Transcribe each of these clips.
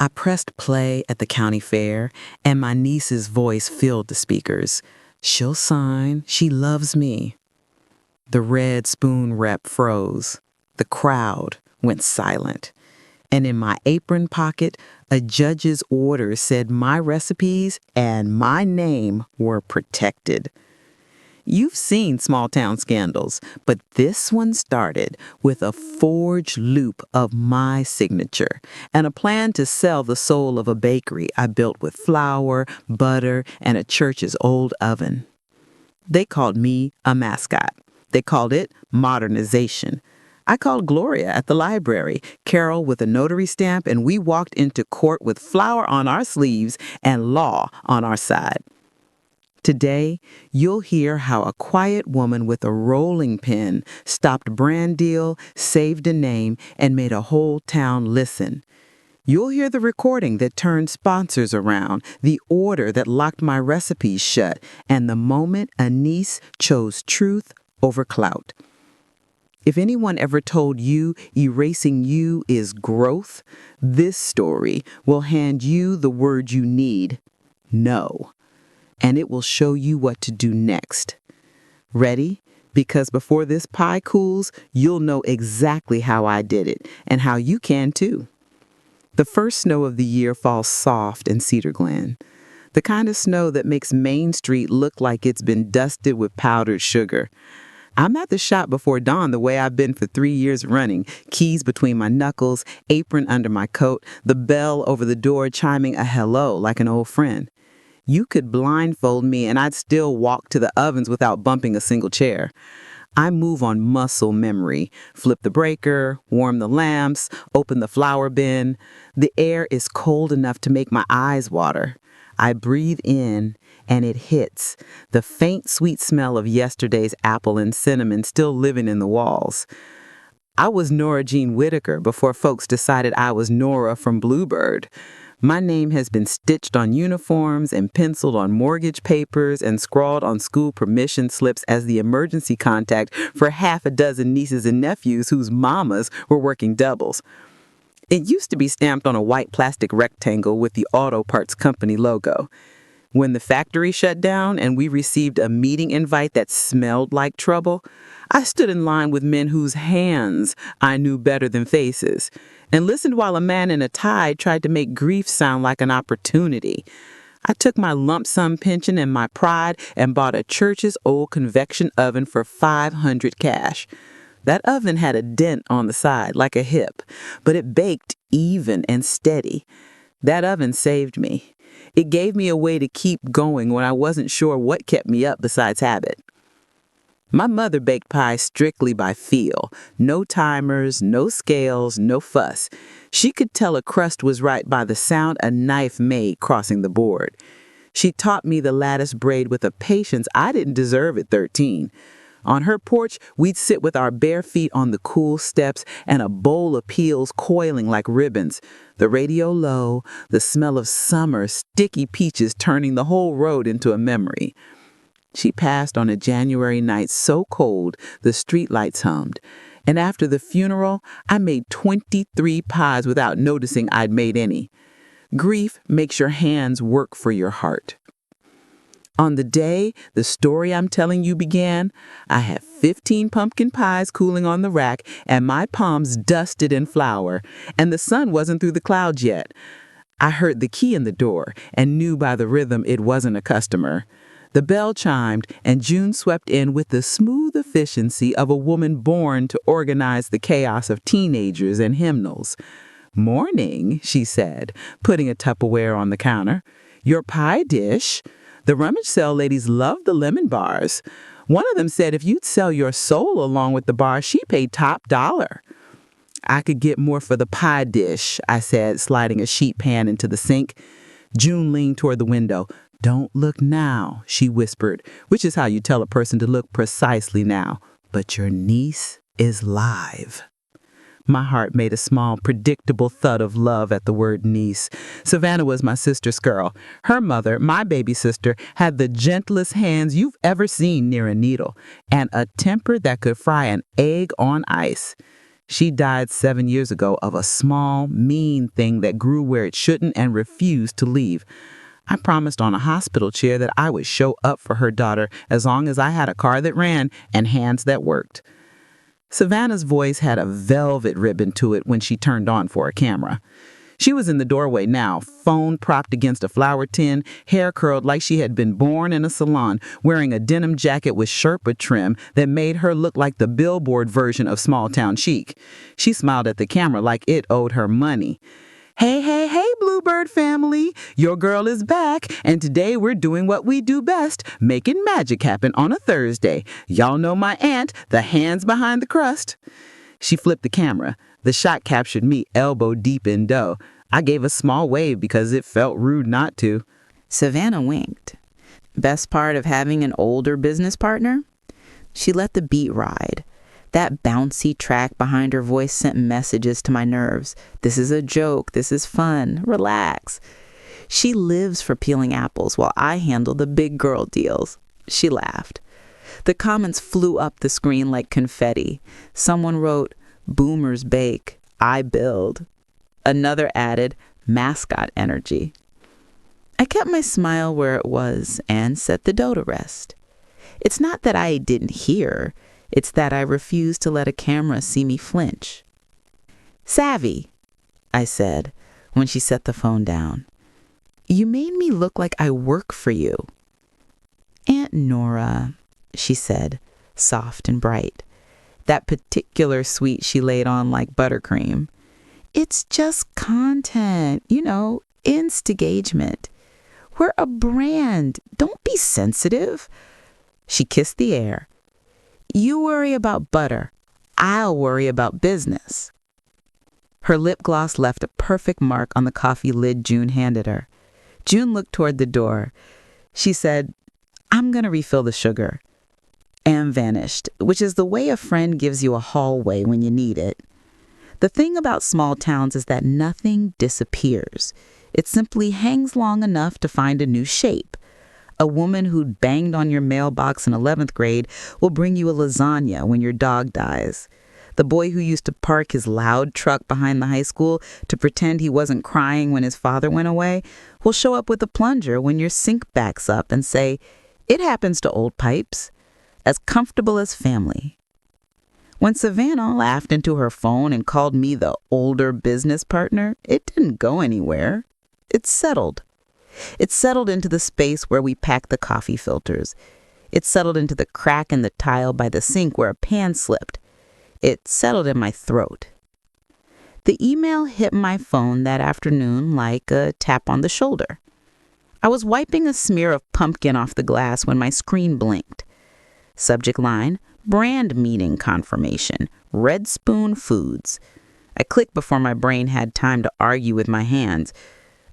I pressed play at the county fair, and my niece's voice filled the speakers. She'll sign. She loves me. The red spoon rep froze. The crowd went silent. And in my apron pocket, a judge's order said my recipes and my name were protected. You've seen small town scandals, but this one started with a forged loop of my signature and a plan to sell the soul of a bakery I built with flour, butter, and a church's old oven. They called me a mascot. They called it modernization. I called Gloria at the library, Carol with a notary stamp, and we walked into court with flour on our sleeves and law on our side. Today, you'll hear how a quiet woman with a rolling pin stopped brand deal, saved a name, and made a whole town listen. You'll hear the recording that turned sponsors around, the order that locked my recipes shut, and the moment a niece chose truth over clout. If anyone ever told you erasing you is growth, this story will hand you the word you need, no. And it will show you what to do next. Ready? Because before this pie cools, you'll know exactly how I did it and how you can too. The first snow of the year falls soft in Cedar Glen. The kind of snow that makes Main Street look like it's been dusted with powdered sugar. I'm at the shop before dawn the way I've been for 3 years running, keys between my knuckles, apron under my coat, the bell over the door chiming a hello like an old friend. You could blindfold me and I'd still walk to the ovens without bumping a single chair. I move on muscle memory. Flip the breaker, warm the lamps, open the flour bin. The air is cold enough to make my eyes water. I breathe in and it hits. The faint sweet smell of yesterday's apple and cinnamon still living in the walls. I was Nora Jean Whitaker before folks decided I was Nora from Bluebird. My name has been stitched on uniforms and penciled on mortgage papers and scrawled on school permission slips as the emergency contact for half a dozen nieces and nephews whose mamas were working doubles. It used to be stamped on a white plastic rectangle with the Auto Parts Company logo. When the factory shut down and we received a meeting invite that smelled like trouble, I stood in line with men whose hands I knew better than faces, and listened while a man in a tie tried to make grief sound like an opportunity. I took my lump sum pension and my pride and bought a church's old convection oven for $500 cash. That oven had a dent on the side, like a hip, but it baked even and steady. That oven saved me. It gave me a way to keep going when I wasn't sure what kept me up besides habit. My mother baked pie strictly by feel. No timers, no scales, no fuss. She could tell a crust was right by the sound a knife made crossing the board. She taught me the lattice braid with a patience I didn't deserve at 13. On her porch, we'd sit with our bare feet on the cool steps and a bowl of peels coiling like ribbons. The radio low, the smell of summer, sticky peaches turning the whole road into a memory. She passed on a January night so cold the streetlights hummed. And after the funeral, I made 23 pies without noticing I'd made any. Grief makes your hands work for your heart. On the day the story I'm telling you began, I had 15 pumpkin pies cooling on the rack and my palms dusted in flour, and the sun wasn't through the clouds yet. I heard the key in the door and knew by the rhythm it wasn't a customer. The bell chimed and June swept in with the smooth efficiency of a woman born to organize the chaos of teenagers and hymnals. "Morning," she said, putting a Tupperware on the counter. "Your pie dish. The rummage sale ladies loved the lemon bars. One of them said if you'd sell your soul along with the bar, she paid top dollar." "I could get more for the pie dish," I said, sliding a sheet pan into the sink. June leaned toward the window. "Don't look now," she whispered, which is how you tell a person to look precisely now. "But your niece is live." My heart made a small, predictable thud of love at the word niece. Savannah was my sister's girl. Her mother, my baby sister, had the gentlest hands you've ever seen near a needle, and a temper that could fry an egg on ice. She died 7 years ago of a small, mean thing that grew where it shouldn't and refused to leave. I promised on a hospital chair that I would show up for her daughter as long as I had a car that ran and hands that worked. Savannah's voice had a velvet ribbon to it when she turned on for a camera. She was in the doorway now, phone propped against a flower tin, hair curled like she had been born in a salon, wearing a denim jacket with Sherpa trim that made her look like the billboard version of small town chic. She smiled at the camera like it owed her money. Hey, hey, hey, Bluebird family. Your girl is back, and today we're doing what we do best, making magic happen on a Thursday. Y'all know my aunt, the hands behind the crust. She flipped the camera. The shot captured me elbow deep in dough. I gave a small wave because it felt rude not to. Savannah winked. Best part of having an older business partner? She let the beat ride. That bouncy track behind her voice sent messages to my nerves. This is a joke. This is fun. Relax. She lives for peeling apples while I handle the big girl deals. She laughed. The comments flew up the screen like confetti. Someone wrote, "Boomers bake, I build." Another added, "Mascot energy." I kept my smile where it was and set the dough to rest. It's not that I didn't hear. It's that I refused to let a camera see me flinch. "Savvy," I said when she set the phone down. "You made me look like I work for you." "Aunt Nora," she said, soft and bright. That particular sweet she laid on like buttercream. "It's just content, instigagement. We're a brand. Don't be sensitive." She kissed the air. "You worry about butter. I'll worry about business." Her lip gloss left a perfect mark on the coffee lid June handed her. June looked toward the door. She said, "I'm going to refill the sugar," and vanished, which is the way a friend gives you a hallway when you need it. The thing about small towns is that nothing disappears. It simply hangs long enough to find a new shape. A woman who'd banged on your mailbox in 11th grade will bring you a lasagna when your dog dies. The boy who used to park his loud truck behind the high school to pretend he wasn't crying when his father went away will show up with a plunger when your sink backs up and say, "It happens to old pipes," as comfortable as family. When Savannah laughed into her phone and called me the older business partner, it didn't go anywhere. It settled. It settled into the space where we pack the coffee filters. It settled into the crack in the tile by the sink where a pan slipped. It settled in my throat. The email hit my phone that afternoon like a tap on the shoulder. I was wiping a smear of pumpkin off the glass when my screen blinked. Subject line, brand meeting confirmation, Red Spoon Foods. I clicked before my brain had time to argue with my hands.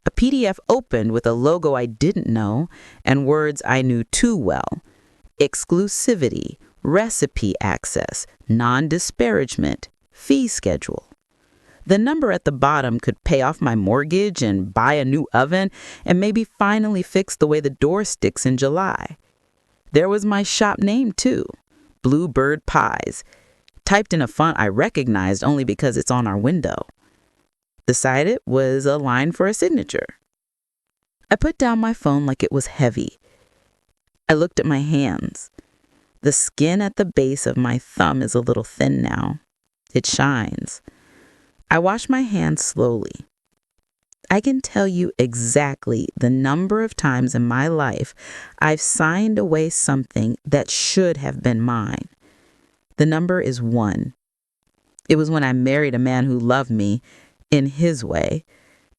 A PDF opened with a logo I didn't know and words I knew too well. Exclusivity, recipe access, non-disparagement, fee schedule. The number at the bottom could pay off my mortgage and buy a new oven and maybe finally fix the way the door sticks in July. There was my shop name too, Bluebird Pies, typed in a font I recognized only because it's on our window. Beside it was a line for a signature. I put down my phone like it was heavy. I looked at my hands. The skin at the base of my thumb is a little thin now. It shines. I wash my hands slowly. I can tell you exactly the number of times in my life I've signed away something that should have been mine. The number is 1. It was when I married a man who loved me in his way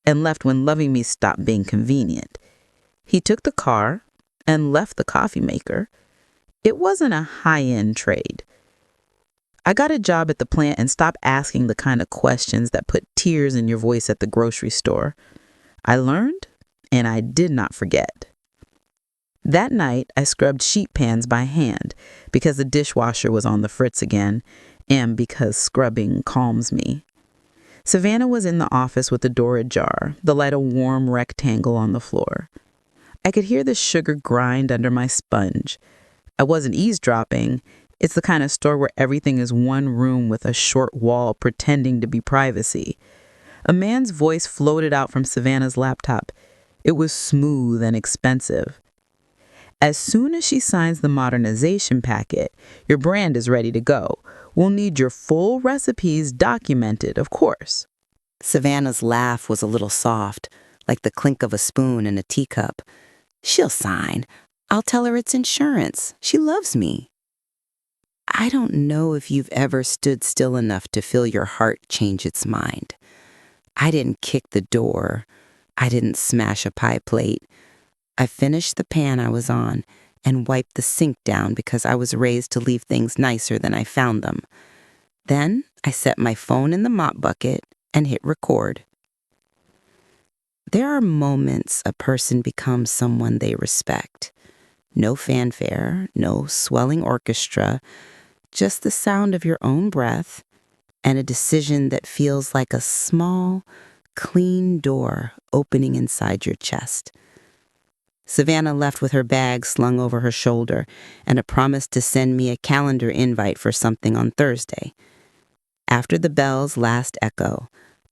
and left when loving me stopped being convenient. He took the car and left the coffee maker. It wasn't a high-end trade. I got a job at the plant and stopped asking the kind of questions that put tears in your voice at the grocery store. I learned, and I did not forget. That night, I scrubbed sheet pans by hand because the dishwasher was on the fritz again and because scrubbing calms me. Savannah was in the office with the door ajar, the light a warm rectangle on the floor. I could hear the sugar grind under my sponge. I wasn't eavesdropping. It's the kind of store where everything is one room with a short wall pretending to be privacy. A man's voice floated out from Savannah's laptop. It was smooth and expensive. As soon as she signs the modernization packet, your brand is ready to go. We'll need your full recipes documented, of course. Savannah's laugh was a little soft, like the clink of a spoon in a teacup. She'll sign. I'll tell her it's insurance. She loves me. I don't know if you've ever stood still enough to feel your heart change its mind. I didn't kick the door. I didn't smash a pie plate. I finished the pan I was on and wiped the sink down because I was raised to leave things nicer than I found them. Then I set my phone in the mop bucket and hit record. There are moments a person becomes someone they respect. No fanfare, no swelling orchestra, just the sound of your own breath and a decision that feels like a small, clean door opening inside your chest. Savannah left with her bag slung over her shoulder and a promise to send me a calendar invite for something on Thursday. After the bell's last echo,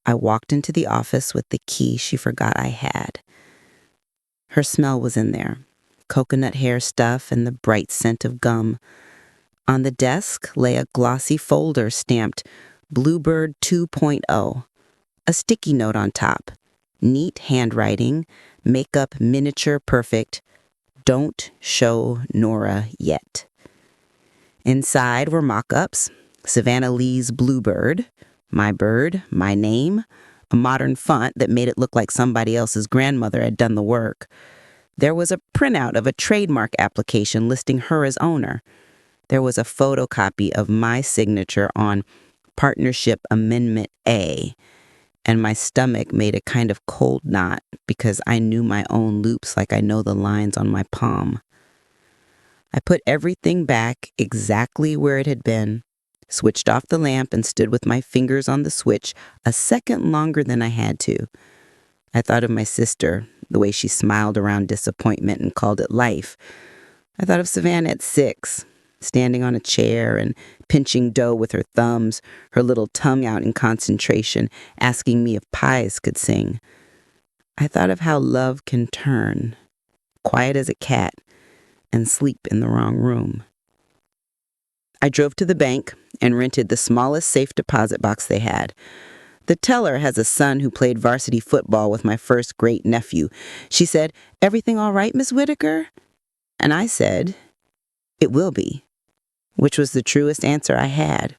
I walked into the office with the key she forgot I had. Her smell was in there, coconut hair stuff and the bright scent of gum. On the desk lay a glossy folder stamped Bluebird 2.0, a sticky note on top, neat handwriting, makeup miniature perfect, don't show Nora yet. Inside were mock-ups, Savannah Lee's Bluebird, my name, a modern font that made it look like somebody else's grandmother had done the work. There was a printout of a trademark application listing her as owner. There was a photocopy of my signature on Partnership Amendment A, and my stomach made a kind of cold knot because I knew my own loops like I know the lines on my palm. I put everything back exactly where it had been, switched off the lamp and stood with my fingers on the switch a second longer than I had to. I thought of my sister, the way she smiled around disappointment and called it life. I thought of Savannah at 6, standing on a chair and pinching dough with her thumbs, her little tongue out in concentration, asking me if pies could sing. I thought of how love can turn, quiet as a cat, and sleep in the wrong room. I drove to the bank and rented the smallest safe deposit box they had. The teller has a son who played varsity football with my first great-nephew. She said, "Everything all right, Miss Whitaker?" And I said, "It will be," which was the truest answer I had.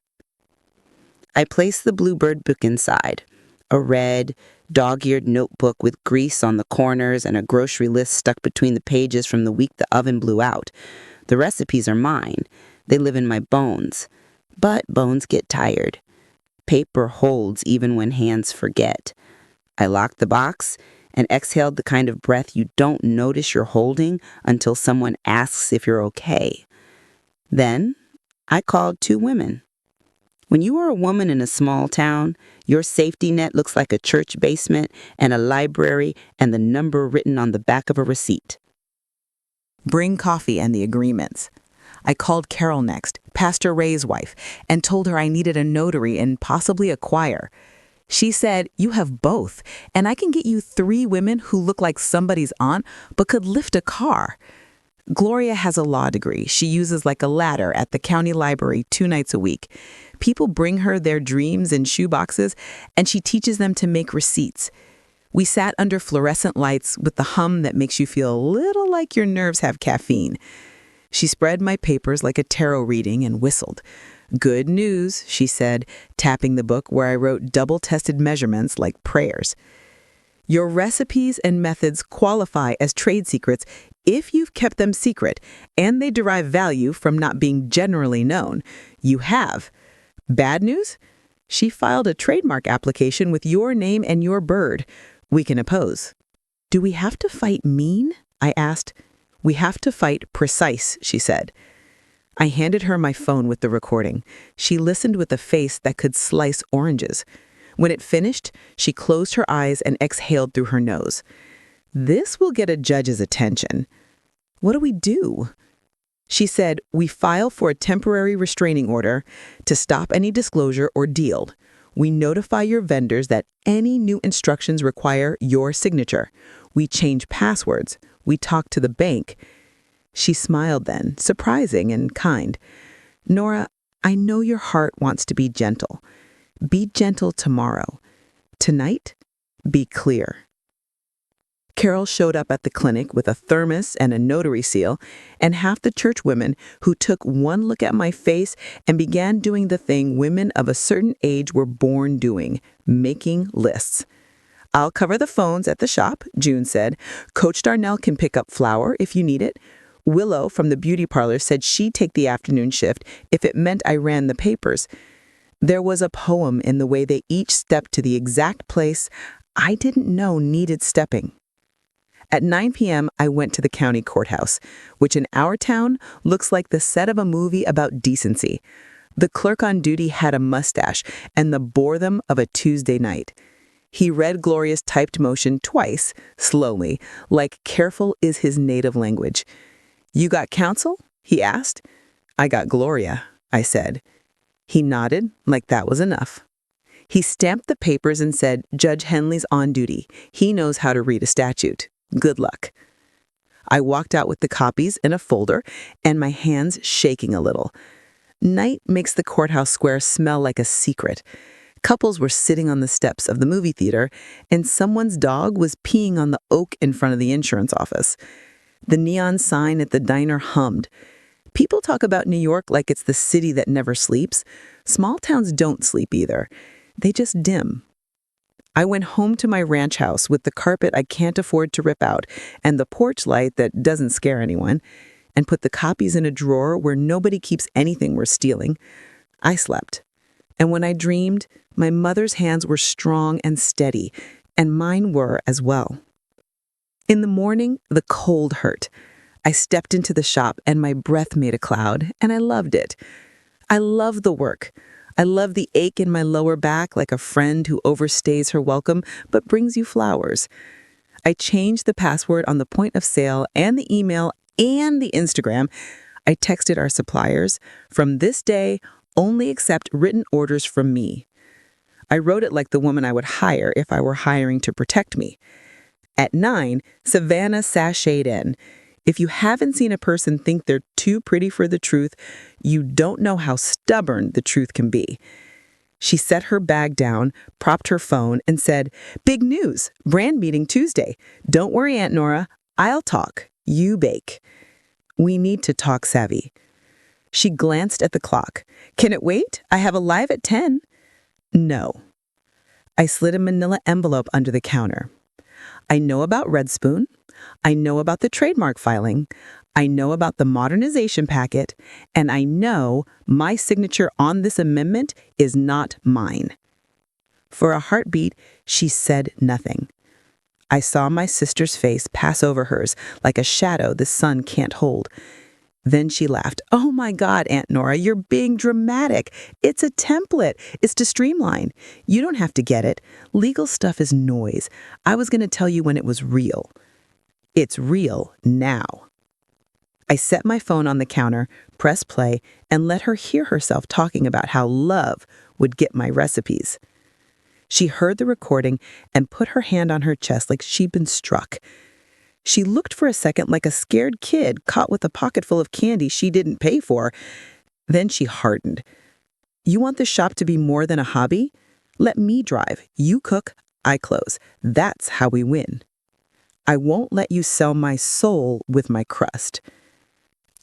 I placed the Bluebird book inside, a red, dog-eared notebook with grease on the corners and a grocery list stuck between the pages from the week the oven blew out. The recipes are mine. They live in my bones. But bones get tired. Paper holds even when hands forget. I locked the box and exhaled the kind of breath you don't notice you're holding until someone asks if you're okay. Then I called 2 women. When you are a woman in a small town, your safety net looks like a church basement and a library and the number written on the back of a receipt. Bring coffee and the agreements. I called Carol next, Pastor Ray's wife, and told her I needed a notary and possibly a choir. She said, "You have both, and I can get you 3 women who look like somebody's aunt but could lift a car." Gloria has a law degree. She uses like a ladder at the county library 2 nights a week. People bring her their dreams in shoeboxes, and she teaches them to make receipts. We sat under fluorescent lights with the hum that makes you feel a little like your nerves have caffeine. She spread my papers like a tarot reading and whistled. "Good news," she said, tapping the book where I wrote double-tested measurements like prayers. "Your recipes and methods qualify as trade secrets if you've kept them secret, and they derive value from not being generally known. You have. Bad news? She filed a trademark application with your name and your bird. We can oppose." "Do we have to fight mean?" I asked. "We have to fight precise," she said. I handed her my phone with the recording. She listened with a face that could slice oranges. When it finished, she closed her eyes and exhaled through her nose. "This will get a judge's attention." "What do we do?" She said, "We file for a temporary restraining order to stop any disclosure or deal. We notify your vendors that any new instructions require your signature. We change passwords. We talk to the bank." She smiled then, surprising and kind. "Nora, I know your heart wants to be gentle. Be gentle tomorrow. Tonight, be clear." Carol showed up at the clinic with a thermos and a notary seal, and half the church women who took one look at my face and began doing the thing women of a certain age were born doing, making lists. "I'll cover the phones at the shop," June said. "Coach Darnell can pick up flour if you need it. Willow from the beauty parlor said she'd take the afternoon shift if it meant I ran the papers." There was a poem in the way they each stepped to the exact place I didn't know needed stepping. At 9 p.m., I went to the county courthouse, which in our town looks like the set of a movie about decency. The clerk on duty had a mustache and the boredom of a Tuesday night. He read Gloria's typed motion twice, slowly, like careful is his native language. "You got counsel?" he asked. "I got Gloria," I said. He nodded, like that was enough. He stamped the papers and said, "Judge Henley's on duty. He knows how to read a statute. Good luck." I walked out with the copies in a folder and my hands shaking a little. Night makes the courthouse square smell like a secret. Couples were sitting on the steps of the movie theater, and someone's dog was peeing on the oak in front of the insurance office. The neon sign at the diner hummed. People talk about New York like it's the city that never sleeps. Small towns don't sleep either. They just dim. I went home to my ranch house with the carpet I can't afford to rip out and the porch light that doesn't scare anyone, and put the copies in a drawer where nobody keeps anything worth stealing. I slept. And when I dreamed, my mother's hands were strong and steady, and mine were as well. In the morning, the cold hurt. I stepped into the shop and my breath made a cloud, and I loved it. I love the work. I love the ache in my lower back like a friend who overstays her welcome but brings you flowers. I changed the password on the point of sale and the email and the Instagram. I texted our suppliers, "From this day, only accept written orders from me." I wrote it like the woman I would hire if I were hiring to protect me. At 9, Savannah sashayed in. If you haven't seen a person think they're too pretty for the truth, you don't know how stubborn the truth can be. She set her bag down, propped her phone, and said, "Big news, brand meeting Tuesday. Don't worry, Aunt Nora, I'll talk. You bake." We need to talk savvy. She glanced at the clock. "Can it wait? I have a live at 10. No. I slid a manila envelope under the counter. I know about Red Spoon. I know about the trademark filing. I know about the modernization packet. And I know my signature on this amendment is not mine. For a heartbeat, she said nothing. I saw my sister's face pass over hers like a shadow the sun can't hold. Then she laughed. "Oh my God, Aunt Nora, you're being dramatic. It's a template. It's to streamline. You don't have to get it. Legal stuff is noise. I was going to tell you when it was real. It's real now." I set my phone on the counter, pressed play, and let her hear herself talking about how love would get my recipes. She heard the recording and put her hand on her chest like she'd been struck. She looked for a second like a scared kid caught with a pocket full of candy she didn't pay for. Then she hardened. "You want the shop to be more than a hobby? Let me drive. You cook, I close. That's how we win. I won't let you sell my soul with my crust."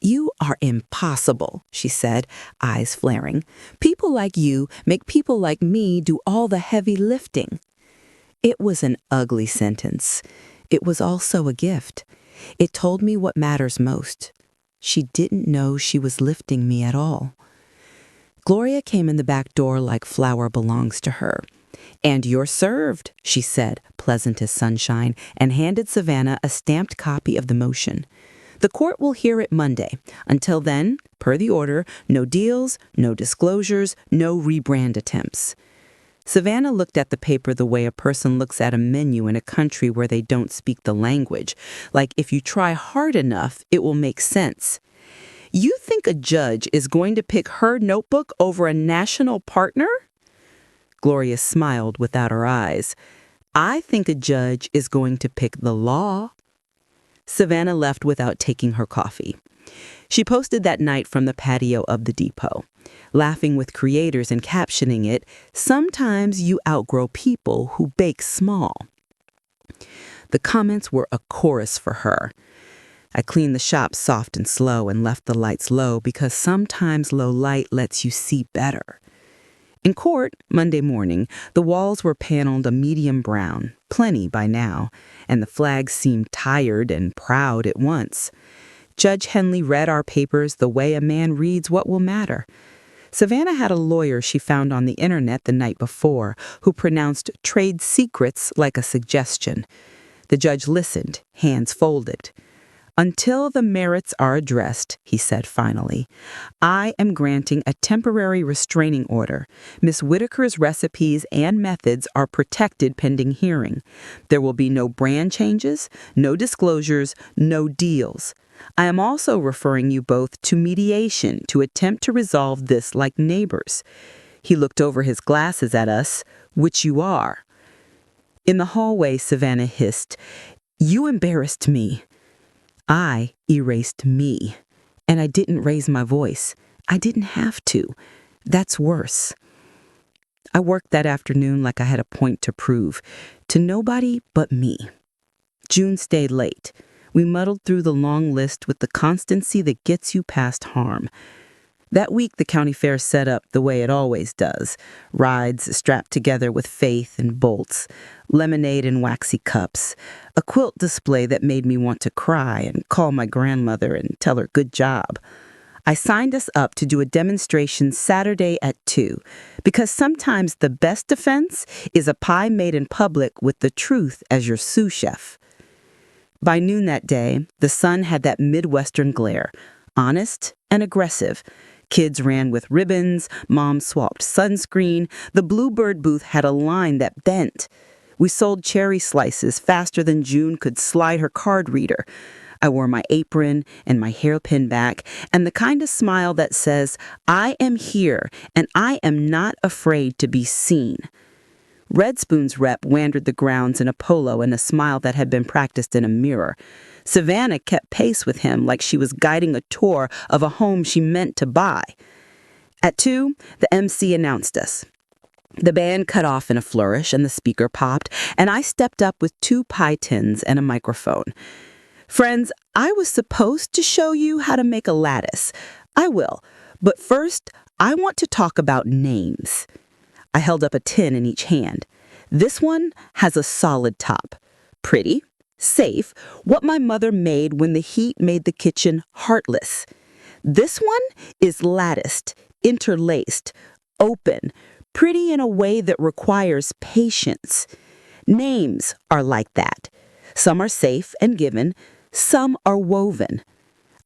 "You are impossible," she said, eyes flaring. "People like you make people like me do all the heavy lifting." It was an ugly sentence. It was also a gift. It told me what matters most. She didn't know she was lifting me at all. Gloria came in the back door like flour belongs to her. "And you're served," she said, pleasant as sunshine, and handed Savannah a stamped copy of the motion. "The court will hear it Monday. Until then, per the order, no deals, no disclosures, no rebrand attempts." Savannah looked at the paper the way a person looks at a menu in a country where they don't speak the language, like if you try hard enough, it will make sense. You think a judge is going to pick her notebook over a national partner? Gloria smiled without her eyes. I think a judge is going to pick the law. Savannah left without taking her coffee. She posted that night from the patio of the depot, laughing with creators and captioning it, "Sometimes you outgrow people who bake small." The comments were a chorus for her. I cleaned the shop soft and slow and left the lights low because sometimes low light lets you see better. In court, Monday morning, the walls were paneled a medium brown, plenty by now, and the flags seemed tired and proud at once. Judge Henley read our papers the way a man reads what will matter. Savannah had a lawyer she found on the internet the night before who pronounced trade secrets like a suggestion. The judge listened, hands folded. "Until the merits are addressed," he said finally, "I am granting a temporary restraining order. Miss Whitaker's recipes and methods are protected pending hearing. There will be no brand changes, no disclosures, no deals. I am also referring you both to mediation to attempt to resolve this like neighbors." He looked over his glasses at us, "Which you are." In the hallway, Savannah hissed, "You embarrassed me." I erased me, and I didn't raise my voice. I didn't have to. That's worse. I worked that afternoon like I had a point to prove, to nobody but me. June stayed late. We muddled through the long list with the constancy that gets you past harm. That week, the county fair set up the way it always does. Rides strapped together with faith and bolts, lemonade in waxy cups, a quilt display that made me want to cry and call my grandmother and tell her good job. I signed us up to do a demonstration Saturday at 2, because sometimes the best defense is a pie made in public with the truth as your sous chef. By noon that day, the sun had that Midwestern glare, honest and aggressive. Kids ran with ribbons, mom swapped sunscreen, the Bluebird booth had a line that bent. We sold cherry slices faster than June could slide her card reader. I wore my apron and my hairpin back, and the kind of smile that says, "I am here, and I am not afraid to be seen." Red Spoon's rep wandered the grounds in a polo and a smile that had been practiced in a mirror. Savannah kept pace with him like she was guiding a tour of a home she meant to buy. At 2, the MC announced us. The band cut off in a flourish and the speaker popped, and I stepped up with 2 pie tins and a microphone. "Friends, I was supposed to show you how to make a lattice. I will, but first, I want to talk about names." I held up a tin in each hand. This one has a solid top. Pretty, safe, what my mother made when the heat made the kitchen heartless. This one is latticed, interlaced, open, pretty in a way that requires patience. Names are like that. Some are safe and given, some are woven.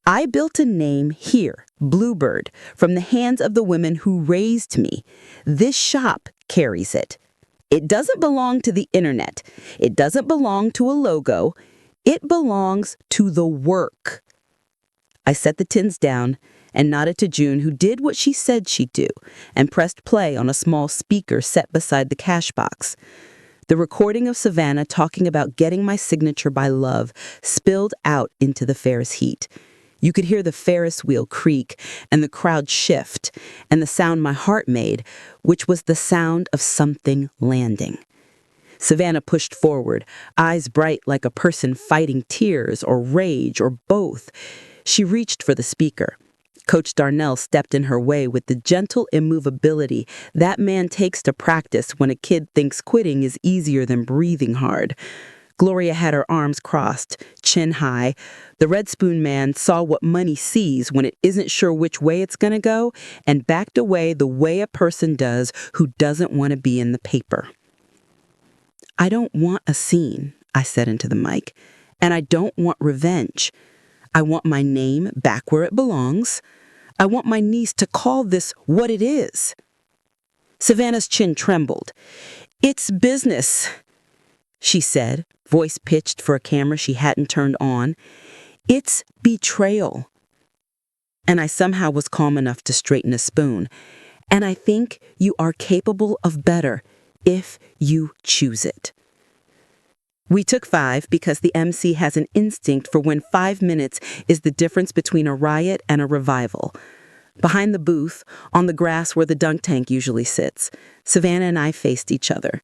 I built a name here, Bluebird, from the hands of the women who raised me. This shop carries it. It doesn't belong to the internet. It doesn't belong to a logo. It belongs to the work. I set the tins down and nodded to June, who did what she said she'd do, and pressed play on a small speaker set beside the cash box. The recording of Savannah talking about getting my signature by love spilled out into the fair's heat. You could hear the Ferris wheel creak and the crowd shift, and the sound my heart made, which was the sound of something landing. Savannah pushed forward, eyes bright like a person fighting tears or rage or both. She reached for the speaker. Coach Darnell stepped in her way with the gentle immovability that man takes to practice when a kid thinks quitting is easier than breathing hard. Gloria had her arms crossed, chin high. The Red Spoon man saw what money sees when it isn't sure which way it's going to go and backed away the way a person does who doesn't want to be in the paper. "I don't want a scene," I said into the mic, "and I don't want revenge. I want my name back where it belongs. I want my niece to call this what it is." Savannah's chin trembled. "It's business," she said, voice pitched for a camera she hadn't turned on. "It's betrayal." And I somehow was calm enough to straighten a spoon. And I think you are capable of better if you choose it. We took 5 because the MC has an instinct for when 5 minutes is the difference between a riot and a revival. Behind the booth, on the grass where the dunk tank usually sits, Savannah and I faced each other.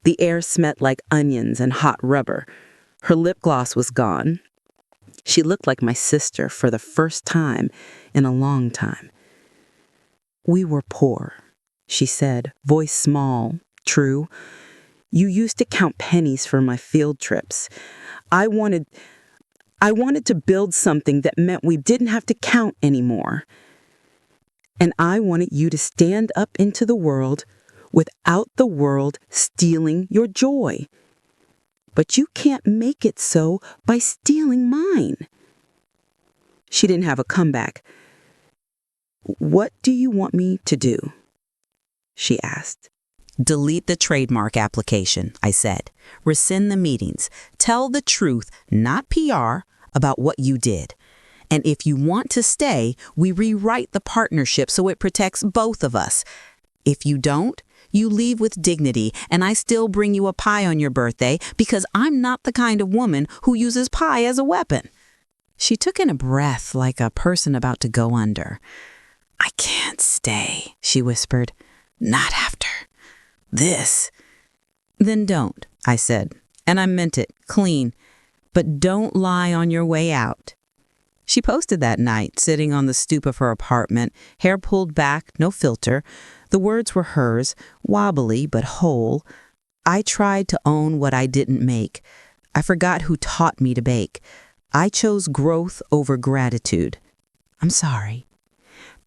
The air smelled like onions and hot rubber. Her lip gloss was gone. She looked like my sister for the first time in a long time. "We were poor," she said, voice small, true. "You used to count pennies for my field trips. I wanted to build something that meant we didn't have to count anymore. And I wanted you to stand up into the world without the world stealing your joy. But you can't make it so by stealing mine." She didn't have a comeback. "What do you want me to do?" she asked. "Delete the trademark application," I said. "Rescind the meetings. Tell the truth, not PR, about what you did. And if you want to stay, we rewrite the partnership so it protects both of us. If you don't, you leave with dignity, and I still bring you a pie on your birthday because I'm not the kind of woman who uses pie as a weapon." She took in a breath like a person about to go under. "I can't stay," she whispered. "Not after this." "Then don't," I said, and I meant it, clean. "But don't lie on your way out." She posted that night, sitting on the stoop of her apartment, hair pulled back, no filter. The words were hers, wobbly but whole. "I tried to own what I didn't make. I forgot who taught me to bake. I chose growth over gratitude. I'm sorry."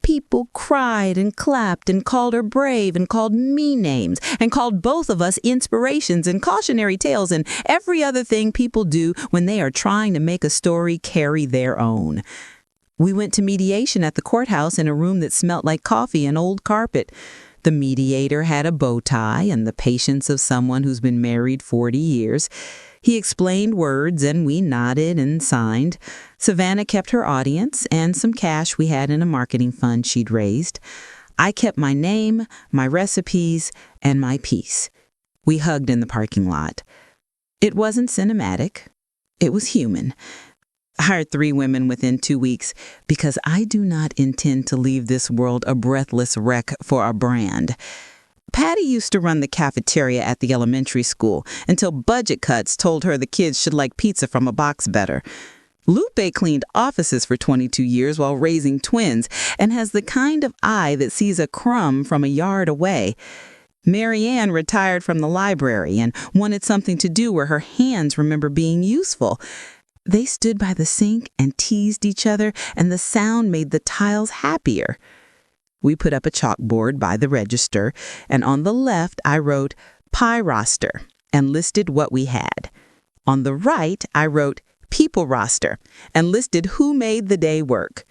People cried and clapped and called her brave and called me names and called both of us inspirations and cautionary tales and every other thing people do when they are trying to make a story carry their own. We went to mediation at the courthouse in a room that smelt like coffee and old carpet. The mediator had a bow tie and the patience of someone who's been married 40 years. He explained words and we nodded and signed. Savannah kept her audience and some cash we had in a marketing fund she'd raised. I kept my name, my recipes, and my peace. We hugged in the parking lot. It wasn't cinematic. It was human. I hired 3 women within 2 weeks because I do not intend to leave this world a breathless wreck for a brand. Patty used to run the cafeteria at the elementary school until budget cuts told her the kids should like pizza from a box better. Lupe cleaned offices for 22 years while raising twins and has the kind of eye that sees a crumb from a yard away. Marianne retired from the library and wanted something to do where her hands remember being useful. They stood by the sink and teased each other, and the sound made the tiles happier. We put up a chalkboard by the register, and on the left I wrote pie roster and listed what we had. On the right I wrote people roster and listed who made the day work.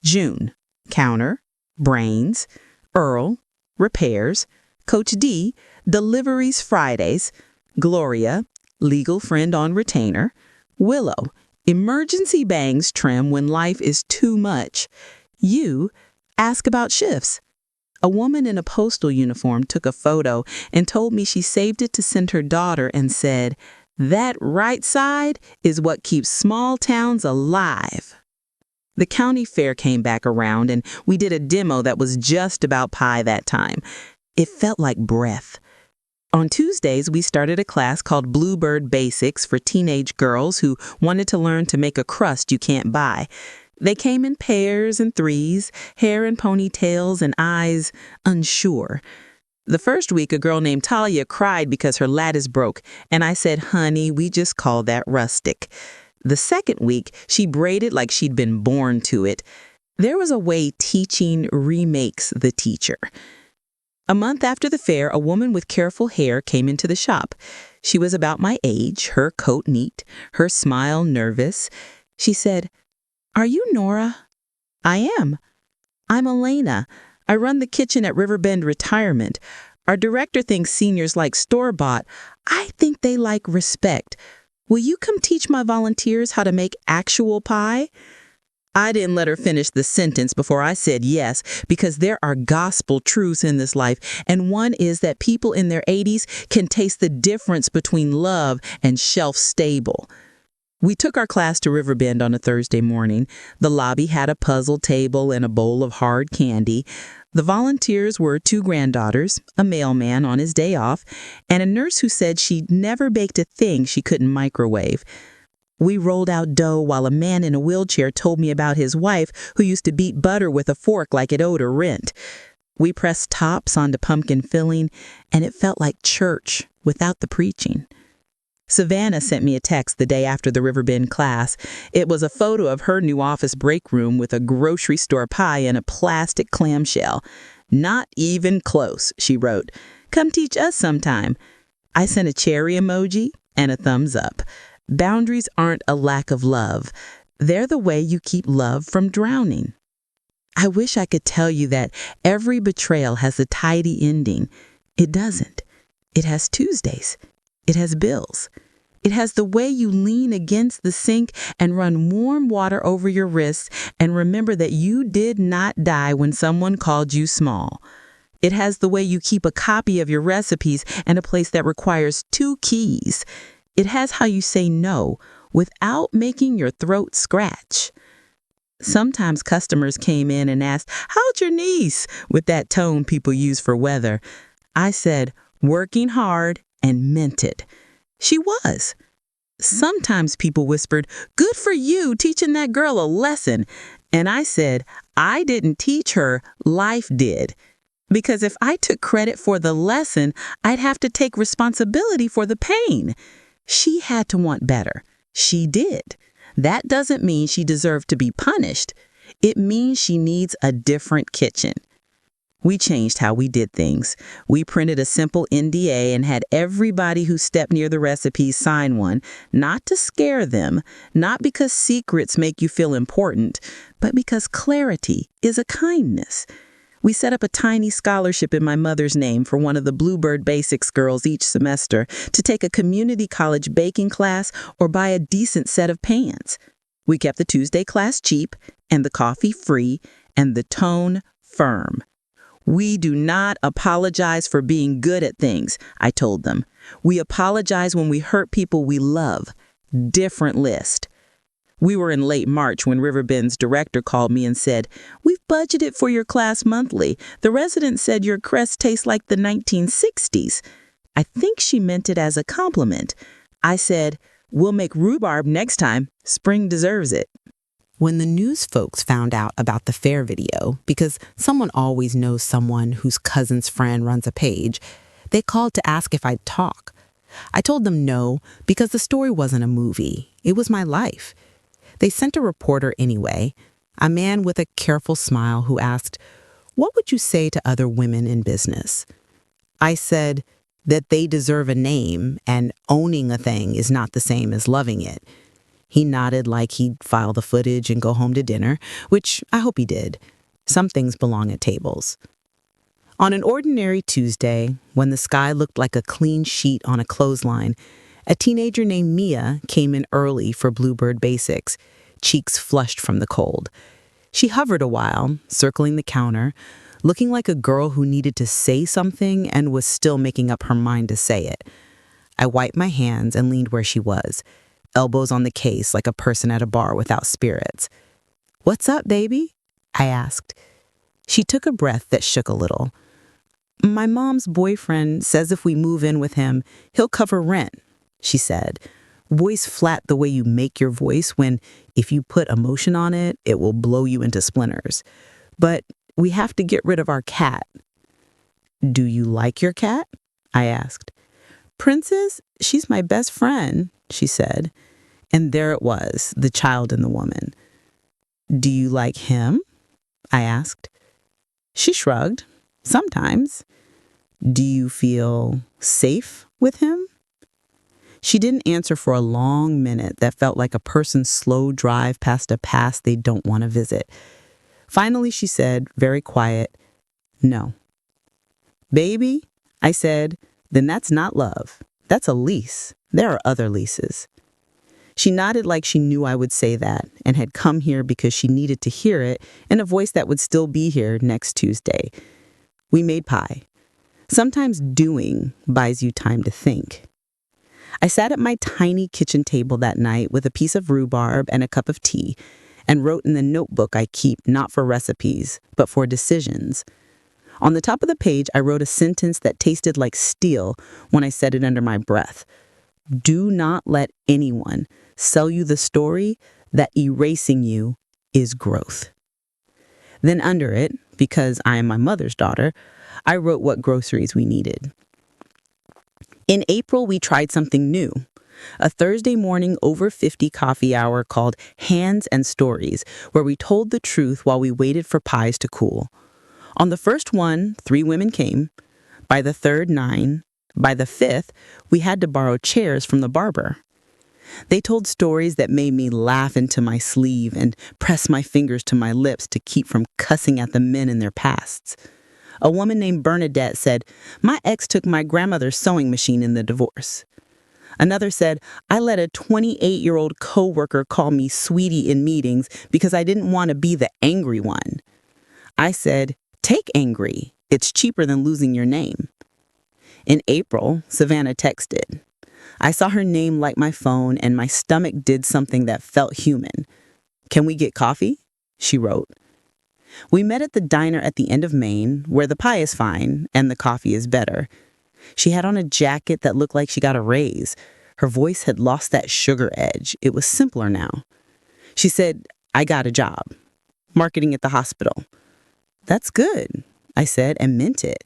June, counter, brains, Earl, repairs, Coach D, deliveries Fridays, Gloria, legal friend on retainer, Willow, emergency bangs trim when life is too much. You, ask about shifts. A woman in a postal uniform took a photo and told me she saved it to send her daughter and said, "That right side is what keeps small towns alive." The county fair came back around and we did a demo that was just about pie that time. It felt like breath. On Tuesdays, we started a class called Bluebird Basics for teenage girls who wanted to learn to make a crust you can't buy. They came in pairs and threes, hair in ponytails and eyes unsure. The first week, a girl named Talia cried because her lattice broke, and I said, "Honey, we just call that rustic." The second week, she braided like she'd been born to it. There was a way teaching remakes the teacher. A month after the fair, a woman with careful hair came into the shop. She was about my age, her coat neat, her smile nervous. She said, "Are you Nora?" "I am." "I'm Elena. I run the kitchen at Riverbend Retirement. Our director thinks seniors like store-bought. I think they like respect. Will you come teach my volunteers how to make actual pie?" I didn't let her finish the sentence before I said yes, because there are gospel truths in this life, and one is that people in their 80s can taste the difference between love and shelf-stable. We took our class to Riverbend on a Thursday morning. The lobby had a puzzle table and a bowl of hard candy. The volunteers were 2 granddaughters, a mailman on his day off, and a nurse who said she'd never baked a thing she couldn't microwave. We rolled out dough while a man in a wheelchair told me about his wife who used to beat butter with a fork like it owed her rent. We pressed tops onto pumpkin filling, and it felt like church without the preaching. Savannah sent me a text the day after the Riverbend class. It was a photo of her new office break room with a grocery store pie in a plastic clamshell. "Not even close," she wrote. "Come teach us sometime." I sent a cherry emoji and a thumbs up. Boundaries aren't a lack of love. They're the way you keep love from drowning. I wish I could tell you that every betrayal has a tidy ending. It doesn't. It has Tuesdays. It has bills. It has the way you lean against the sink and run warm water over your wrists and remember that you did not die when someone called you small. It has the way you keep a copy of your recipes and a place that requires 2 keys. It has how you say no without making your throat scratch. Sometimes customers came in and asked, "How's your niece?" with that tone people use for weather. I said, "Working hard," and meant it. She was. Sometimes people whispered, "Good for you teaching that girl a lesson." And I said, "I didn't teach her, life did." Because if I took credit for the lesson, I'd have to take responsibility for the pain. She had to want better. She did. That doesn't mean she deserved to be punished. It means she needs a different kitchen. We changed how we did things. We printed a simple NDA and had everybody who stepped near the recipes sign one, not to scare them, not because secrets make you feel important, but because clarity is a kindness. We set up a tiny scholarship in my mother's name for one of the Bluebird Basics girls each semester to take a community college baking class or buy a decent set of pans. We kept the Tuesday class cheap and the coffee free and the tone firm. "We do not apologize for being good at things," I told them. "We apologize when we hurt people we love." Different list. We were in late March when Riverbend's director called me and said, "We've budgeted for your class monthly. The residents said your crest tastes like the 1960s. I think she meant it as a compliment. I said, "We'll make rhubarb next time. Spring deserves it." When the news folks found out about the fair video, because someone always knows someone whose cousin's friend runs a page, they called to ask if I'd talk. I told them no, because the story wasn't a movie. It was my life. They sent a reporter anyway, a man with a careful smile who asked, "What would you say to other women in business?" I said that they deserve a name and owning a thing is not the same as loving it. He nodded like he'd file the footage and go home to dinner, which I hope he did. Some things belong at tables. On an ordinary Tuesday, when the sky looked like a clean sheet on a clothesline, a teenager named Mia came in early for Bluebird Basics, cheeks flushed from the cold. She hovered a while, circling the counter, looking like a girl who needed to say something and was still making up her mind to say it. I wiped my hands and leaned where she was, elbows on the case like a person at a bar without spirits. "What's up, baby?" I asked. She took a breath that shook a little. "My mom's boyfriend says if we move in with him, he'll cover rent," she said, voice flat the way you make your voice when, if you put emotion on it, it will blow you into splinters. "But we have to get rid of our cat." "Do you like your cat?" I asked. "Princess, she's my best friend," she said. And there it was, the child in the woman. "Do you like him?" I asked. She shrugged. "Sometimes." "Do you feel safe with him?" She didn't answer for a long minute that felt like a person's slow drive past a past they don't want to visit. Finally, she said, very quiet, "No." "Baby," I said, "then that's not love. That's a lease. There are other leases." She nodded like she knew I would say that and had come here because she needed to hear it in a voice that would still be here next Tuesday. We made pie. Sometimes doing buys you time to think. I sat at my tiny kitchen table that night with a piece of rhubarb and a cup of tea and wrote in the notebook I keep not for recipes, but for decisions. On the top of the page, I wrote a sentence that tasted like steel when I said it under my breath. Do not let anyone sell you the story that erasing you is growth. Then under it, because I am my mother's daughter, I wrote what groceries we needed. In April, we tried something new. A Thursday morning over 50 coffee hour called Hands and Stories, where we told the truth while we waited for pies to cool. On the first one, 3 women came. By the third, 9. By the 5th, we had to borrow chairs from the barber. They told stories that made me laugh into my sleeve and press my fingers to my lips to keep from cussing at the men in their pasts. A woman named Bernadette said, "My ex took my grandmother's sewing machine in the divorce." Another said, "I let a 28-year-old coworker call me sweetie in meetings because I didn't want to be the angry one." I said, "Take angry. It's cheaper than losing your name." In April, Savannah texted. I saw her name light my phone and my stomach did something that felt human. "Can we get coffee?" she wrote. We met at the diner at the end of Maine, where the pie is fine and the coffee is better. She had on a jacket that looked like she got a raise. Her voice had lost that sugar edge. It was simpler now. She said, "I got a job. Marketing at the hospital." "That's good," I said, and meant it.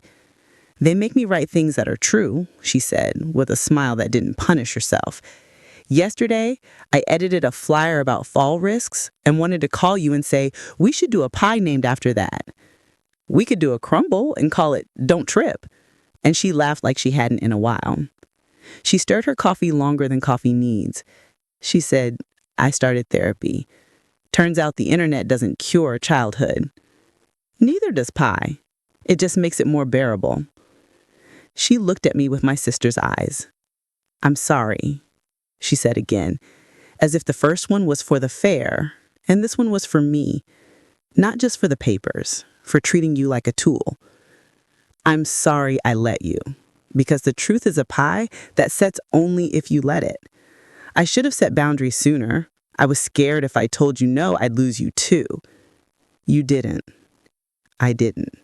"They make me write things that are true," she said, with a smile that didn't punish herself. "Yesterday, I edited a flyer about fall risks and wanted to call you and say, we should do a pie named after that. We could do a crumble and call it Don't Trip." And she laughed like she hadn't in a while. She stirred her coffee longer than coffee needs. She said, "I started therapy. Turns out the internet doesn't cure childhood. Neither does pie. It just makes it more bearable." She looked at me with my sister's eyes. "I'm sorry," she said again, as if the first one was for the fair and this one was for me, not just for the papers, for treating you like a tool. "I'm sorry I let you, because the truth is a pie that sets only if you let it. I should have set boundaries sooner. I was scared if I told you no, I'd lose you too. You didn't. I didn't."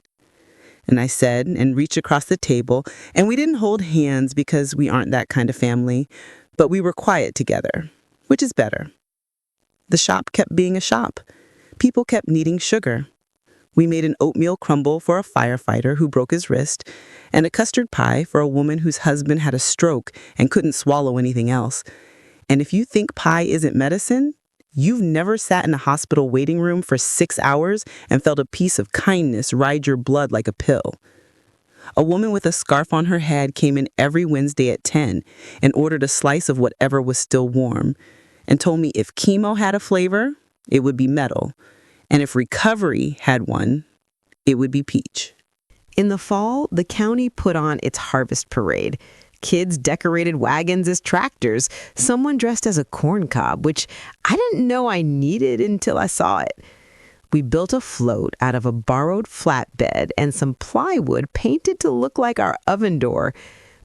And I said and reached across the table, and we didn't hold hands because we aren't that kind of family, but we were quiet together, which is better. The shop kept being a shop. People kept needing sugar. We made an oatmeal crumble for a firefighter who broke his wrist, and a custard pie for a woman whose husband had a stroke and couldn't swallow anything else. And if you think pie isn't medicine, you've never sat in a hospital waiting room for 6 hours and felt a piece of kindness ride your blood like a pill. A woman with a scarf on her head came in every Wednesday at 10 and ordered a slice of whatever was still warm and told me if chemo had a flavor, it would be metal, and if recovery had one, it would be peach. In the fall, the county put on its harvest parade. Kids decorated wagons as tractors. Someone dressed as a corn cob, which I didn't know I needed until I saw it. We built a float out of a borrowed flatbed and some plywood painted to look like our oven door.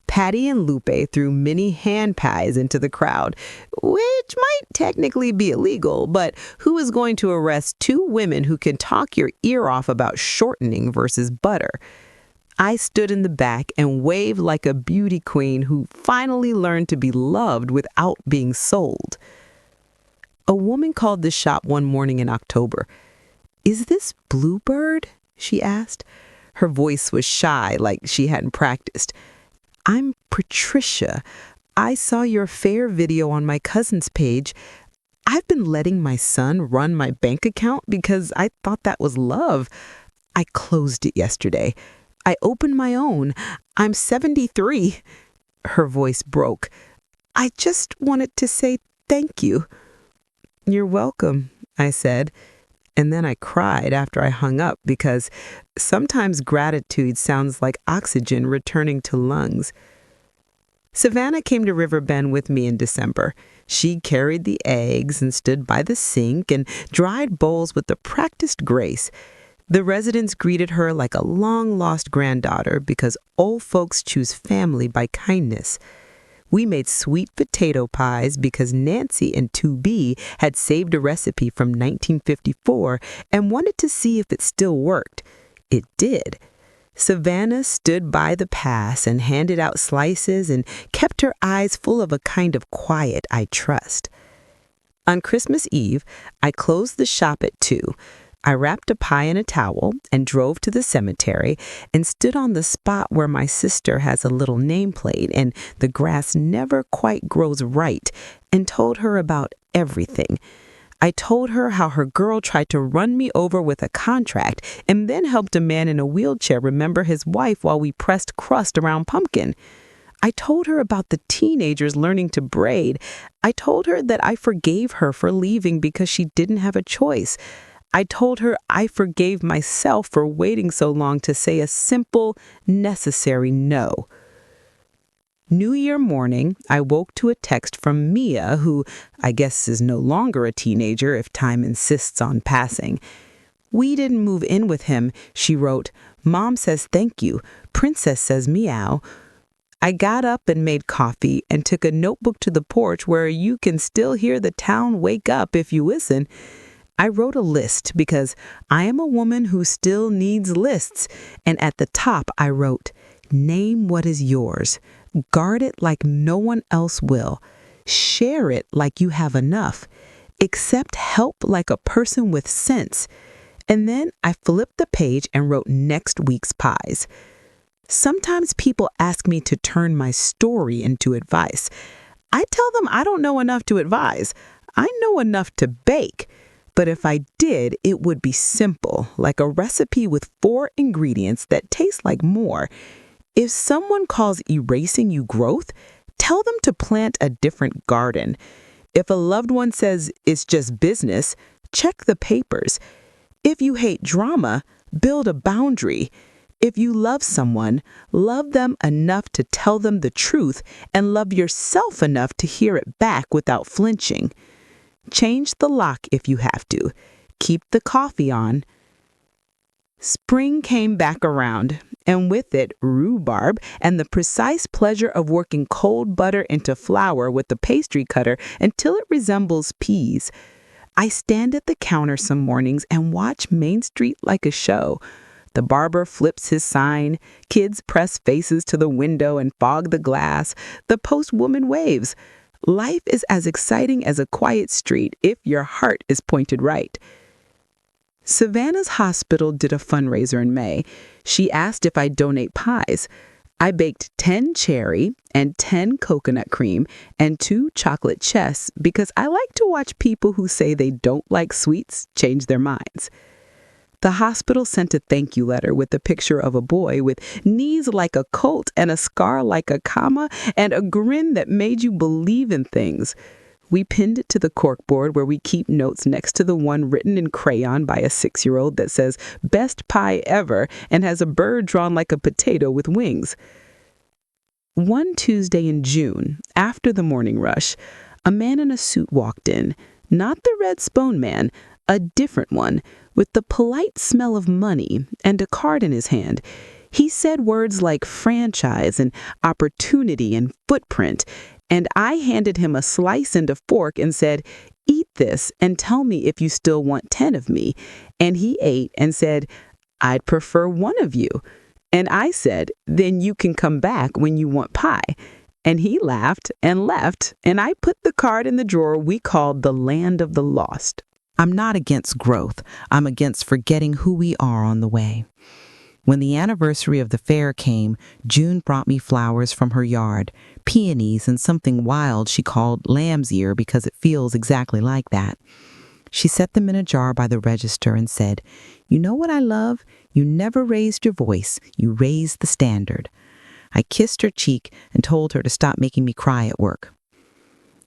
Patty and Lupe threw mini hand pies into the crowd, which might technically be illegal, but who is going to arrest 2 women who can talk your ear off about shortening versus butter? I stood in the back and waved like a beauty queen who finally learned to be loved without being sold. A woman called the shop one morning in October. "Is this Bluebird?" she asked. Her voice was shy, like she hadn't practiced. "I'm Patricia. I saw your fair video on my cousin's page. I've been letting my son run my bank account because I thought that was love. I closed it yesterday. I opened my own. I'm 73. Her voice broke. "I just wanted to say thank you." "You're welcome," I said. And then I cried after I hung up because sometimes gratitude sounds like oxygen returning to lungs. Savannah came to Riverbend with me in December. She carried the eggs and stood by the sink and dried bowls with a practiced grace. The residents greeted her like a long-lost granddaughter because old folks choose family by kindness. We made sweet potato pies because Nancy and 2B had saved a recipe from 1954 and wanted to see if it still worked. It did. Savannah stood by the pass and handed out slices and kept her eyes full of a kind of quiet I trust. On Christmas Eve, I closed the shop at 2. I wrapped a pie in a towel and drove to the cemetery and stood on the spot where my sister has a little nameplate and the grass never quite grows right, and told her about everything. I told her how her girl tried to run me over with a contract and then helped a man in a wheelchair remember his wife while we pressed crust around pumpkin. I told her about the teenagers learning to braid. I told her that I forgave her for leaving because she didn't have a choice. I told her I forgave myself for waiting so long to say a simple, necessary no. New Year morning, I woke to a text from Mia, who I guess is no longer a teenager if time insists on passing. "We didn't move in with him," she wrote. "Mom says thank you. Princess says meow." I got up and made coffee and took a notebook to the porch where you can still hear the town wake up if you listen. I wrote a list because I am a woman who still needs lists, and at the top I wrote, "Name what is yours. Guard it like no one else will. Share it like you have enough. Accept help like a person with sense." And then I flipped the page and wrote next week's pies. Sometimes people ask me to turn my story into advice. I tell them I don't know enough to advise. I know enough to bake. But if I did, it would be simple, like a recipe with 4 ingredients that taste like more. If someone calls erasing you growth, tell them to plant a different garden. If a loved one says it's just business, check the papers. If you hate drama, build a boundary. If you love someone, love them enough to tell them the truth and love yourself enough to hear it back without flinching. Change the lock if you have to. Keep the coffee on. Spring came back around, and with it, rhubarb and the precise pleasure of working cold butter into flour with the pastry cutter until it resembles peas. I stand at the counter some mornings and watch Main Street like a show. The barber flips his sign, kids press faces to the window and fog the glass, the postwoman waves. Life is as exciting as a quiet street if your heart is pointed right. Savannah's hospital did a fundraiser in May. She asked if I'd donate pies. I baked 10 cherry and 10 coconut cream and 2 chocolate chess because I like to watch people who say they don't like sweets change their minds. The hospital sent a thank you letter with a picture of a boy with knees like a colt and a scar like a comma and a grin that made you believe in things. We pinned it to the corkboard where we keep notes next to the one written in crayon by a 6-year-old that says, "Best pie ever," and has a bird drawn like a potato with wings. One Tuesday in June, after the morning rush, a man in a suit walked in. Not the Red Spoon man, a different one, with the polite smell of money and a card in his hand. He said words like franchise and opportunity and footprint, and I handed him a slice and a fork and said, "Eat this and tell me if you still want 10 of me." And he ate and said, "I'd prefer 1 of you." And I said, "Then you can come back when you want pie." And he laughed and left, and I put the card in the drawer we called the Land of the Lost. I'm not against growth. I'm against forgetting who we are on the way. When the anniversary of the fair came, June brought me flowers from her yard, peonies and something wild she called lamb's ear because it feels exactly like that. She set them in a jar by the register and said, "You know what I love? You never raised your voice. You raised the standard." I kissed her cheek and told her to stop making me cry at work.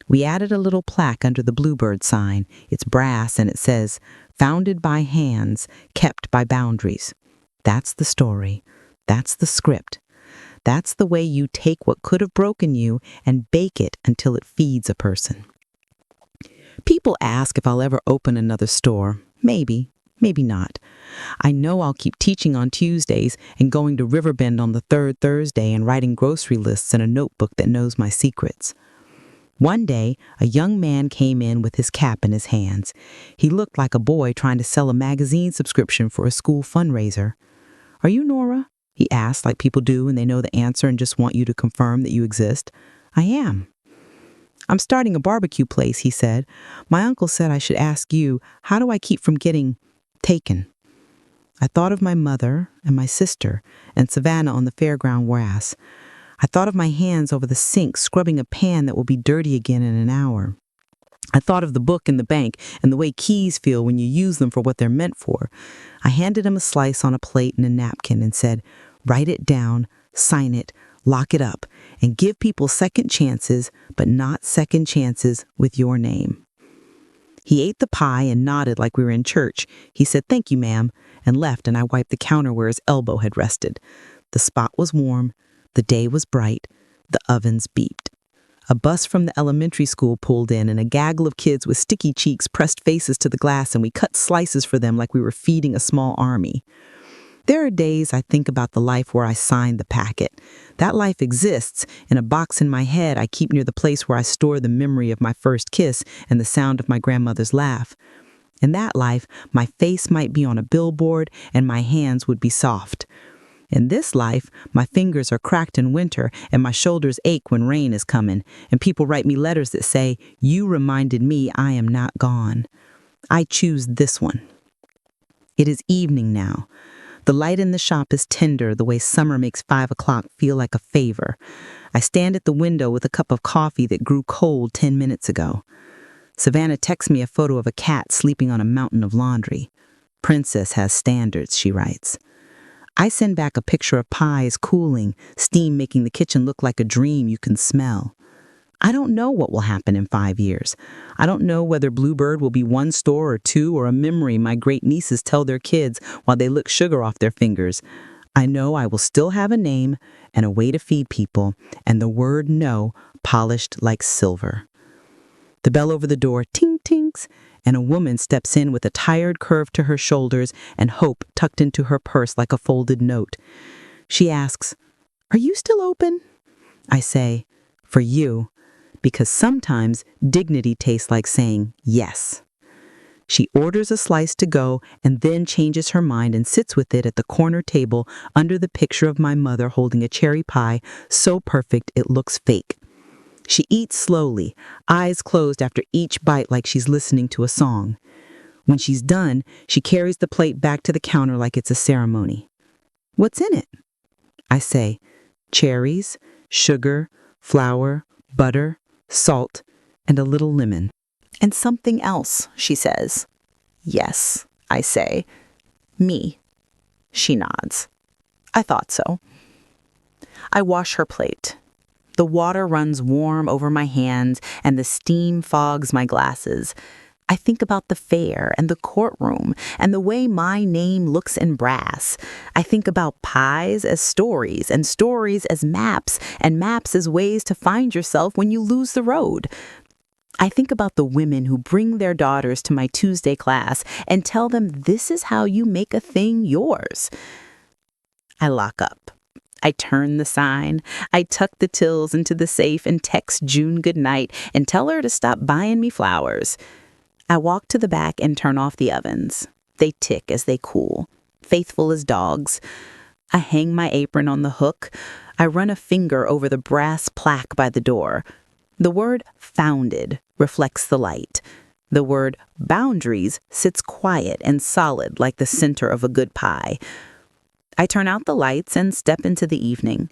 We added a little plaque under the bluebird sign. It's brass and it says, "Founded by hands, kept by boundaries." That's the story. That's the script. That's the way you take what could have broken you and bake it until it feeds a person. People ask if I'll ever open another store. Maybe, maybe not. I know I'll keep teaching on Tuesdays and going to Riverbend on the third Thursday and writing grocery lists in a notebook that knows my secrets. One day, a young man came in with his cap in his hands. He looked like a boy trying to sell a magazine subscription for a school fundraiser. "Are you Nora?" he asked, like people do when they know the answer and just want you to confirm that you exist. "I am." "I'm starting a barbecue place," he said. "My uncle said I should ask you, how do I keep from getting taken?" I thought of my mother and my sister and Savannah on the fairground grass. I thought of my hands over the sink scrubbing a pan that will be dirty again in an hour. I thought of the book in the bank and the way keys feel when you use them for what they're meant for. I handed him a slice on a plate and a napkin and said, "Write it down, sign it, lock it up, and give people second chances, but not second chances with your name." He ate the pie and nodded like we were in church. He said, "Thank you, ma'am," and left, and I wiped the counter where his elbow had rested. The spot was warm. The day was bright. The ovens beeped. A bus from the elementary school pulled in, and a gaggle of kids with sticky cheeks pressed faces to the glass, and we cut slices for them like we were feeding a small army. There are days I think about the life where I signed the packet. That life exists in a box in my head I keep near the place where I store the memory of my first kiss and the sound of my grandmother's laugh. In that life, my face might be on a billboard and my hands would be soft. In this life, my fingers are cracked in winter and my shoulders ache when rain is coming, and people write me letters that say, "You reminded me I am not gone." I choose this one. It is evening now. The light in the shop is tender the way summer makes 5 o'clock feel like a favor. I stand at the window with a cup of coffee that grew cold 10 minutes ago. Savannah texts me a photo of a cat sleeping on a mountain of laundry. "Princess has standards," she writes. I send back a picture of pies cooling, steam making the kitchen look like a dream you can smell. I don't know what will happen in 5 years. I don't know whether Bluebird will be one store or two or a memory my great nieces tell their kids while they lick sugar off their fingers. I know I will still have a name and a way to feed people, and the word no polished like silver. The bell over the door ting-tings, and a woman steps in with a tired curve to her shoulders and hope tucked into her purse like a folded note. She asks, "Are you still open?" I say, "For you," because sometimes dignity tastes like saying yes. She orders a slice to go and then changes her mind and sits with it at the corner table under the picture of my mother holding a cherry pie so perfect it looks fake. She eats slowly, eyes closed after each bite like she's listening to a song. When she's done, she carries the plate back to the counter like it's a ceremony. "What's in it?" I say, "Cherries, sugar, flour, butter, salt, and a little lemon." "And something else," she says. "Yes," I say. "Me." She nods. I thought so. I wash her plate. The water runs warm over my hands and the steam fogs my glasses. I think about the fair and the courtroom and the way my name looks in brass. I think about pies as stories and stories as maps and maps as ways to find yourself when you lose the road. I think about the women who bring their daughters to my Tuesday class and tell them this is how you make a thing yours. I lock up. I turn the sign. I tuck the tills into the safe and text June goodnight and tell her to stop buying me flowers. I walk to the back and turn off the ovens. They tick as they cool, faithful as dogs. I hang my apron on the hook. I run a finger over the brass plaque by the door. The word "founded" reflects the light. The word "boundaries" sits quiet and solid like the center of a good pie. I turn out the lights and step into the evening.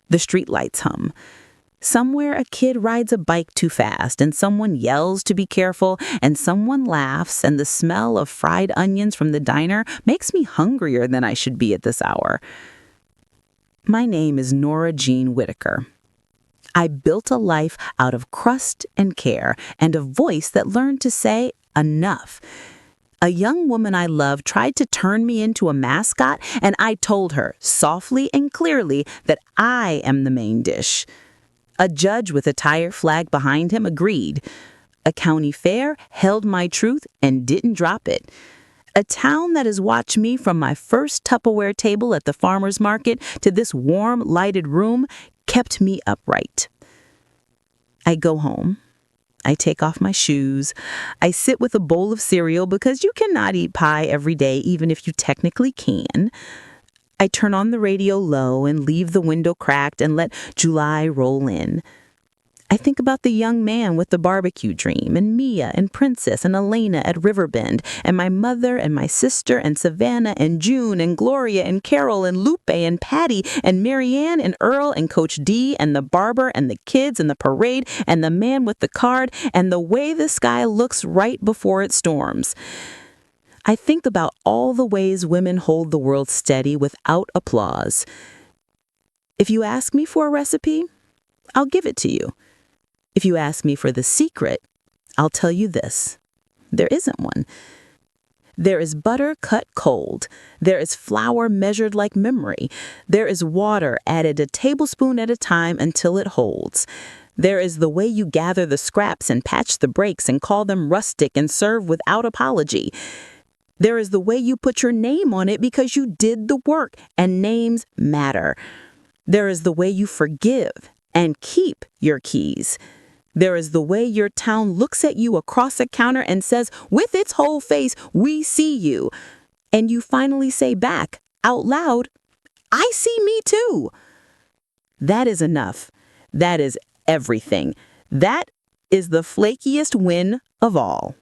The street lights hum. Somewhere a kid rides a bike too fast and someone yells to be careful and someone laughs and the smell of fried onions from the diner makes me hungrier than I should be at this hour. My name is Nora Jean Whitaker. I built a life out of crust and care and a voice that learned to say enough. A young woman I loved tried to turn me into a mascot, and I told her, softly and clearly, that I am the main dish. A judge with a tire flag behind him agreed. A county fair held my truth and didn't drop it. A town that has watched me from my first Tupperware table at the farmer's market to this warm, lighted room kept me upright. I go home. I take off my shoes. I sit with a bowl of cereal because you cannot eat pie every day, even if you technically can. I turn on the radio low and leave the window cracked and let July roll in. I think about the young man with the barbecue dream, and Mia and Princess and Elena at Riverbend, and my mother and my sister and Savannah and June and Gloria and Carol and Lupe and Patty and Marianne and Earl and Coach D and the barber and the kids and the parade and the man with the card and the way the sky looks right before it storms. I think about all the ways women hold the world steady without applause. If you ask me for a recipe, I'll give it to you. If you ask me for the secret, I'll tell you this. There isn't one. There is butter cut cold. There is flour measured like memory. There is water added a tablespoon at a time until it holds. There is the way you gather the scraps and patch the breaks and call them rustic and serve without apology. There is the way you put your name on it because you did the work, and names matter. There is the way you forgive and keep your keys. There is the way your town looks at you across a counter and says, with its whole face, "We see you." And you finally say back, out loud, "I see me too." That is enough. That is everything. That is the flakiest win of all.